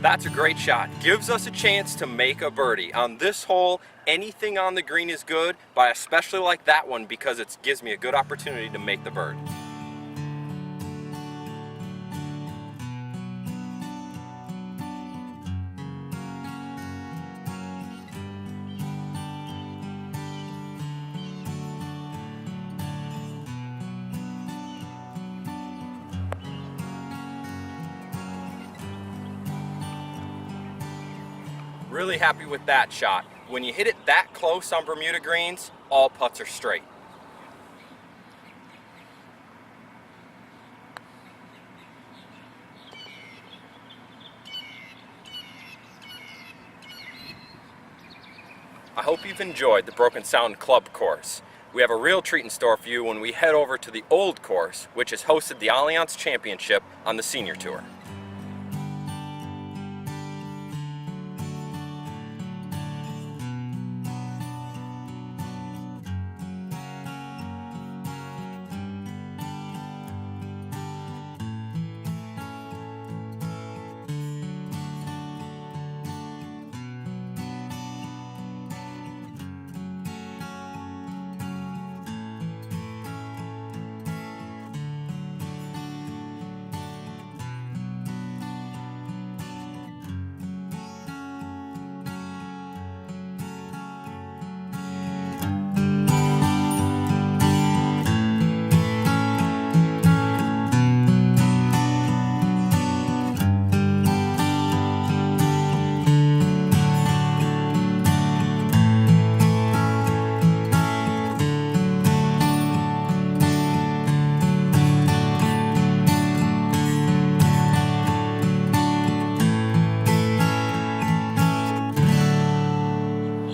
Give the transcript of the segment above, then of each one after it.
That's a great shot. Gives us a chance to make a birdie. On this hole, anything on the green is good, but I especially like that one because it gives me a good opportunity to make the bird. Really happy with that shot. When you hit it that close on Bermuda greens, all putts are straight. I hope you've enjoyed the Broken Sound Club course. We have a real treat in store for you when we head over to the old course, which has hosted the Allianz Championship on the Senior Tour.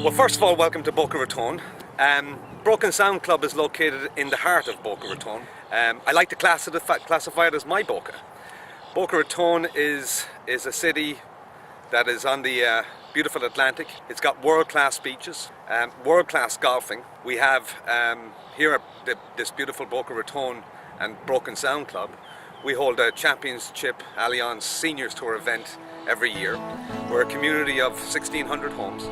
Well, first of all, welcome to Boca Raton. Broken Sound Club is located in the heart of Boca Raton. I like to classify it as my Boca. Boca Raton is a city that is on the beautiful Atlantic. It's got world-class beaches, world-class golfing. We have here at this beautiful Boca Raton and Broken Sound Club, we hold a championship Allianz Seniors Tour event every year. We're a community of 1,600 homes.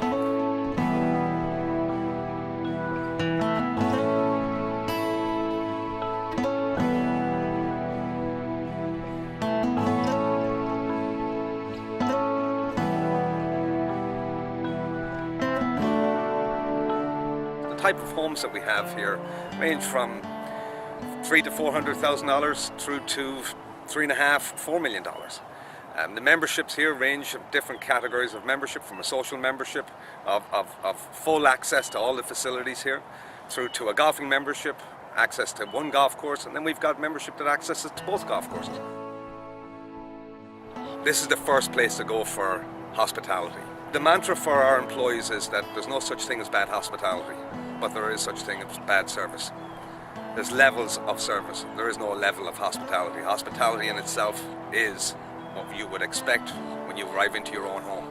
The type of homes that we have here range from $300,000 to $400,000 through to $3.5–4 million. The memberships here range of different categories of membership, from a social membership of full access to all the facilities here, through to a golfing membership, access to one golf course, and then we've got membership that accesses to both golf courses. This is the first place to go for hospitality. The mantra for our employees is that there's no such thing as bad hospitality, but there is such thing as bad service. There's levels of service. There is no level of hospitality. Hospitality in itself is what you would expect when you arrive into your own home.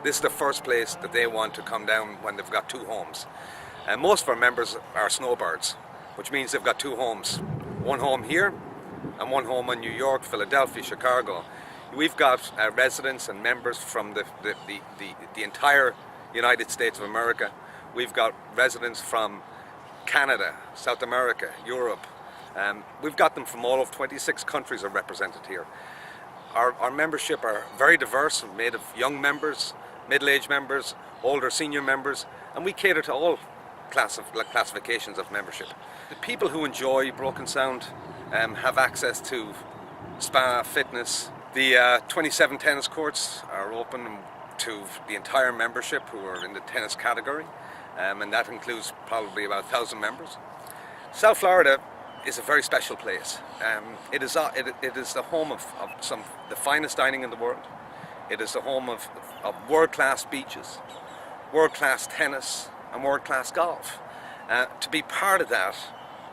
This is the first place that they want to come down when they've got two homes. And most of our members are snowbirds, which means they've got two homes. One home here and one home in New York, Philadelphia, Chicago. We've got residents and members from the entire United States of America. We've got residents from Canada, South America, Europe. We've got them from all of 26 countries are represented here. Our membership are very diverse, made of young members, middle-aged members, older senior members, and we cater to all classifications of membership. The people who enjoy Broken Sound have access to spa, fitness. The 27 tennis courts are open to the entire membership who are in the tennis category, and that includes probably about 1,000 members. South Florida is a very special place. It is the home of the finest dining in the world. It is the home of world-class beaches, world-class tennis, and world-class golf. To be part of that,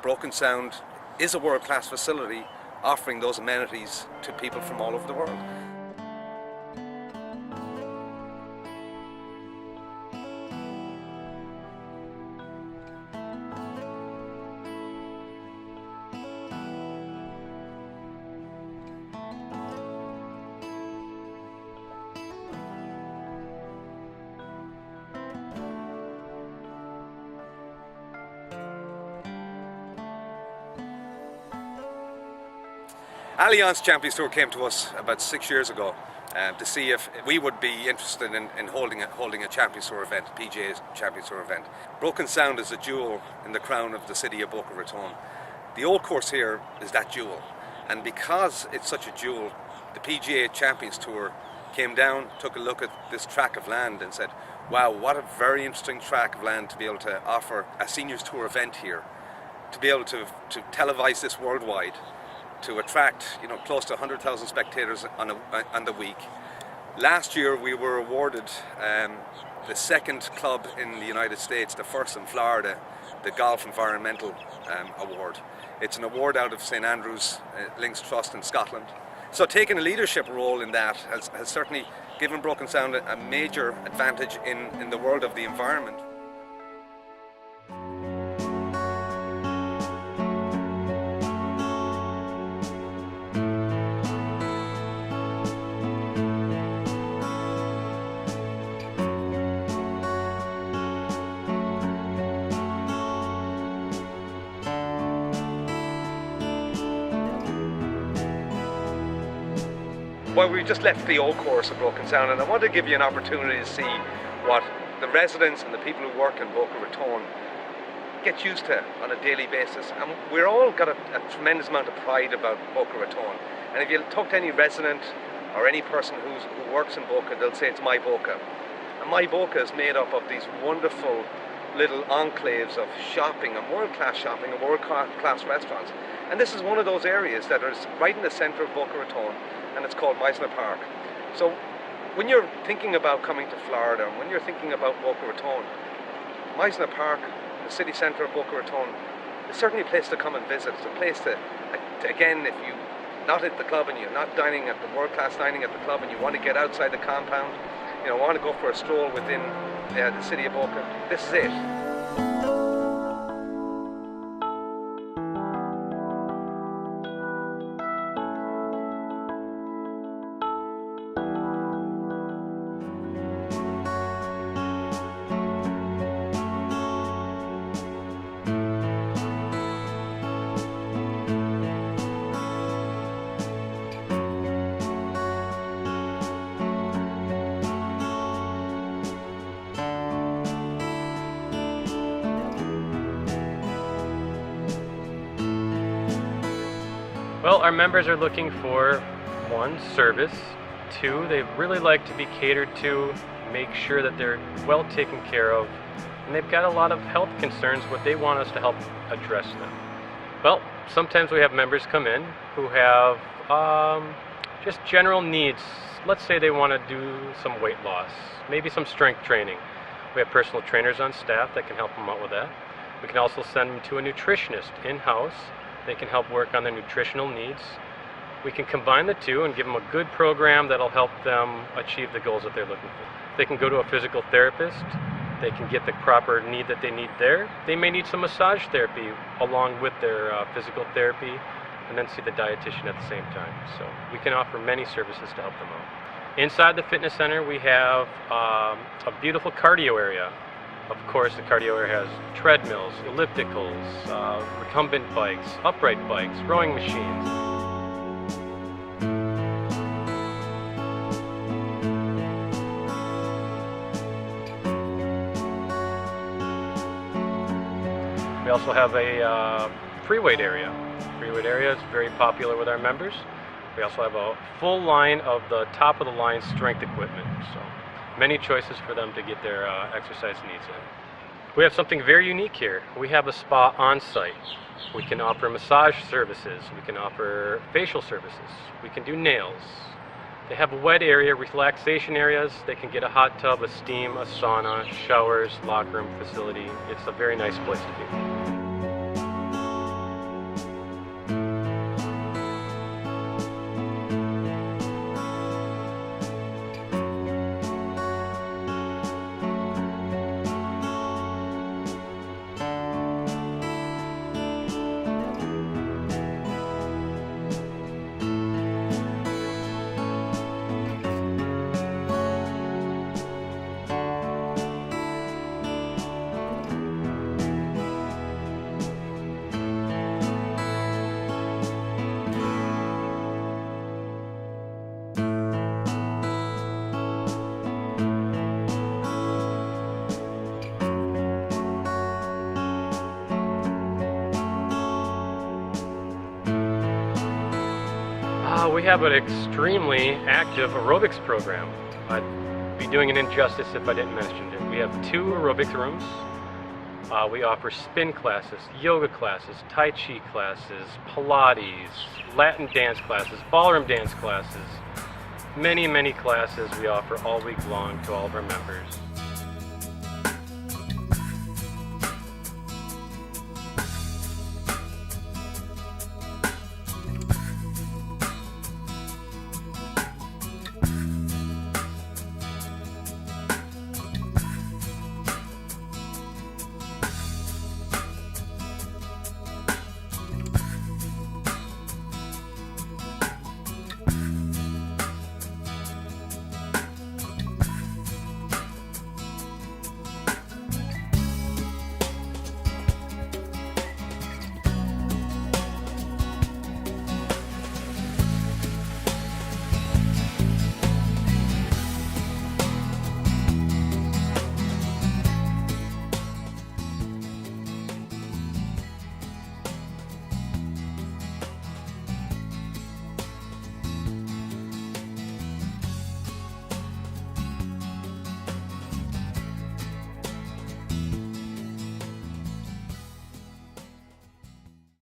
Broken Sound is a world-class facility offering those amenities to people from all over the world. Allianz Champions Tour came to us about 6 years ago to see if we would be interested in holding a Champions Tour event, PGA Champions Tour event. Broken Sound is a jewel in the crown of the city of Boca Raton. The old course here is that jewel, and because it's such a jewel, the PGA Champions Tour came down, took a look at this tract of land and said, wow, what a very interesting tract of land to be able to offer a Seniors Tour event here, to be able to televise this worldwide, to attract close to 100,000 spectators on the week. Last year we were awarded the second club in the United States, the first in Florida, the Golf Environmental Award. It's an award out of St Andrews Links Trust in Scotland. So taking a leadership role in that has certainly given Broken Sound a major advantage in the world of the environment. Well, we just left the old course of Broken Sound, and I want to give you an opportunity to see what the residents and the people who work in Boca Raton get used to on a daily basis. And we're all got a tremendous amount of pride about Boca Raton. And if you talk to any resident or any person who works in Boca, they'll say it's my Boca. And my Boca is made up of these wonderful little enclaves of shopping and world-class shopping and world-class restaurants. And this is one of those areas that is right in the center of Boca Raton, and it's called Meisner Park. So when you're thinking about coming to Florida, and when you're thinking about Boca Raton, Meisner Park, the city center of Boca Raton, is certainly a place to come and visit. It's a place to again, if you not at the club and you're not dining at the world-class dining at the club and you want to get outside the compound, want to go for a stroll within the city of Boca, this is it. Well, our members are looking for, one, service. Two, they really like to be catered to, make sure that they're well taken care of, and they've got a lot of health concerns what they want us to help address them. Well, sometimes we have members come in who have just general needs. Let's say they want to do some weight loss, maybe some strength training. We have personal trainers on staff that can help them out with that. We can also send them to a nutritionist in-house. They can help work on their nutritional needs. We can combine the two and give them a good program that'll help them achieve the goals that they're looking for. They can go to a physical therapist. They can get the proper need that they need there. They may need some massage therapy along with their physical therapy, and then see the dietitian at the same time. So we can offer many services to help them out. Inside the fitness center, we have a beautiful cardio area. Of course, the cardio area has treadmills, ellipticals, recumbent bikes, upright bikes, rowing machines. We also have a free weight area. Free weight area is very popular with our members. We also have a full line of the top of the line strength equipment. So many choices for them to get their exercise needs in. We have something very unique here. We have a spa on site. We can offer massage services. We can offer facial services. We can do nails. They have a wet area, relaxation areas. They can get a hot tub, a steam, a sauna, showers, locker room facility. It's a very nice place to be. We have an extremely active aerobics program. I'd be doing an injustice if I didn't mention it. We have 2 aerobics rooms. We offer spin classes, yoga classes, Tai Chi classes, Pilates, Latin dance classes, ballroom dance classes. Many, many classes we offer all week long to all of our members.